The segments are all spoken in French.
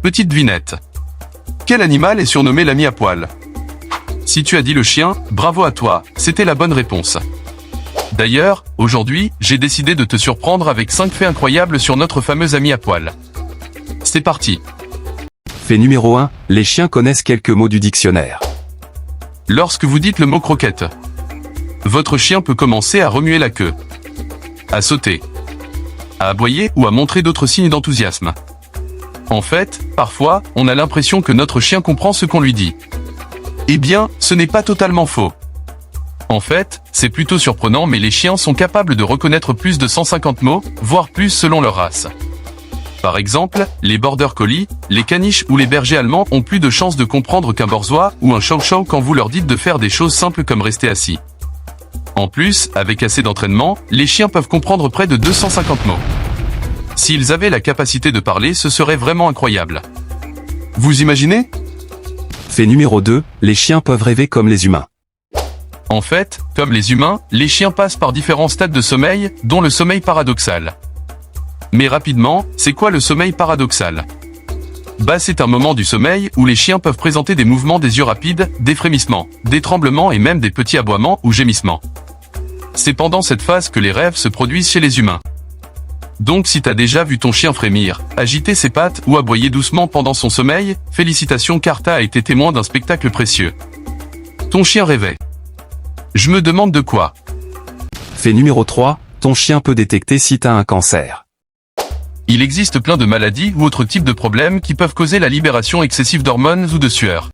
Petite devinette. Quel animal est surnommé l'ami à poil? Si tu as dit le chien, bravo à toi, c'était la bonne réponse. D'ailleurs, aujourd'hui, j'ai décidé de te surprendre avec 5 faits incroyables sur notre fameux ami à poil. C'est parti. Fait numéro 1, les chiens connaissent quelques mots du dictionnaire. Lorsque vous dites le mot croquette, votre chien peut commencer à remuer la queue, à sauter, à aboyer ou à montrer d'autres signes d'enthousiasme. En fait, parfois, on a l'impression que notre chien comprend ce qu'on lui dit. Eh bien, ce n'est pas totalement faux. En fait, c'est plutôt surprenant, mais les chiens sont capables de reconnaître plus de 150 mots, voire plus selon leur race. Par exemple, les border collies, les caniches ou les bergers allemands ont plus de chances de comprendre qu'un bourgeois ou un chow-chow quand vous leur dites de faire des choses simples comme rester assis. En plus, avec assez d'entraînement, les chiens peuvent comprendre près de 250 mots. S'ils avaient la capacité de parler, ce serait vraiment incroyable. Vous imaginez? Fait numéro 2, les chiens peuvent rêver comme les humains. En fait, comme les humains, les chiens passent par différents stades de sommeil, dont le sommeil paradoxal. Mais rapidement, c'est quoi le sommeil paradoxal? C'est un moment du sommeil où les chiens peuvent présenter des mouvements des yeux rapides, des frémissements, des tremblements et même des petits aboiements ou gémissements. C'est pendant cette phase que les rêves se produisent chez les humains. Donc si t'as déjà vu ton chien frémir, agiter ses pattes ou aboyer doucement pendant son sommeil, félicitations car t'as été témoin d'un spectacle précieux. Ton chien rêvait. Je me demande de quoi? Fait numéro 3, ton chien peut détecter si t'as un cancer. Il existe plein de maladies ou autres types de problèmes qui peuvent causer la libération excessive d'hormones ou de sueur.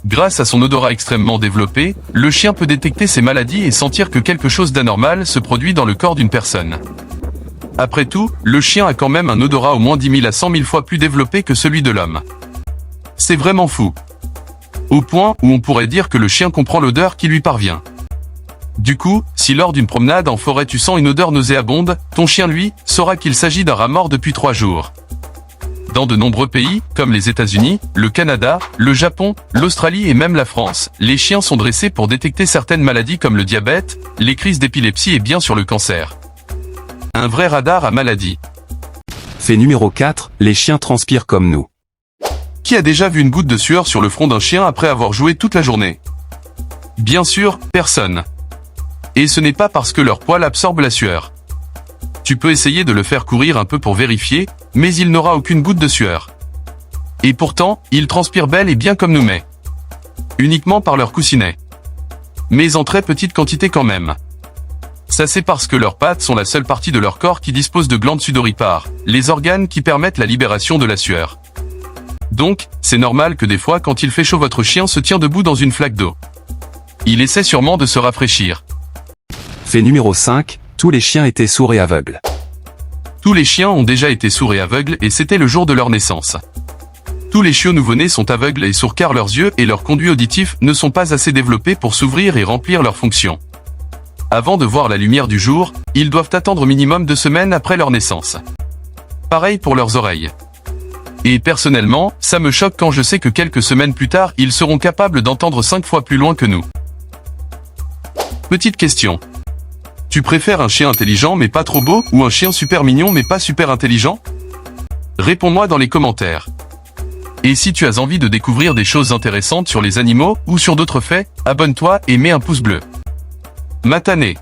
Grâce à son odorat extrêmement développé, le chien peut détecter ces maladies et sentir que quelque chose d'anormal se produit dans le corps d'une personne. Après tout, le chien a quand même un odorat au moins 10 000 à 100 000 fois plus développé que celui de l'homme. C'est vraiment fou. Au point où on pourrait dire que le chien comprend l'odeur qui lui parvient. Du coup, si lors d'une promenade en forêt tu sens une odeur nauséabonde, ton chien lui, saura qu'il s'agit d'un rat mort depuis 3 jours. Dans de nombreux pays, comme les États-Unis, le Canada, le Japon, l'Australie et même la France, les chiens sont dressés pour détecter certaines maladies comme le diabète, les crises d'épilepsie et bien sûr le cancer. Un vrai radar à maladies. Fait numéro 4, les chiens transpirent comme nous. Qui a déjà vu une goutte de sueur sur le front d'un chien après avoir joué toute la journée? Bien sûr, personne. Et ce n'est pas parce que leur poil absorbe la sueur. Tu peux essayer de le faire courir un peu pour vérifier, mais il n'aura aucune goutte de sueur. Et pourtant, ils transpirent bel et bien comme nous mais uniquement par leur coussinet. Mais en très petite quantité quand même. Ça c'est parce que leurs pattes sont la seule partie de leur corps qui dispose de glandes sudoripares, les organes qui permettent la libération de la sueur. Donc, c'est normal que des fois quand il fait chaud votre chien se tient debout dans une flaque d'eau. Il essaie sûrement de se rafraîchir. Fait numéro 5, tous les chiens étaient sourds et aveugles. Tous les chiens ont déjà été sourds et aveugles et c'était le jour de leur naissance. Tous les chiots nouveau-nés sont aveugles et sourds car leurs yeux et leurs conduits auditifs ne sont pas assez développés pour s'ouvrir et remplir leurs fonctions. Avant de voir la lumière du jour, ils doivent attendre minimum 2 semaines après leur naissance. Pareil pour leurs oreilles. Et personnellement, ça me choque quand je sais que quelques semaines plus tard, ils seront capables d'entendre 5 fois plus loin que nous. Petite question. Tu préfères un chien intelligent mais pas trop beau ou un chien super mignon mais pas super intelligent? Réponds-moi dans les commentaires. Et si tu as envie de découvrir des choses intéressantes sur les animaux ou sur d'autres faits, abonne-toi et mets un pouce bleu. Matané.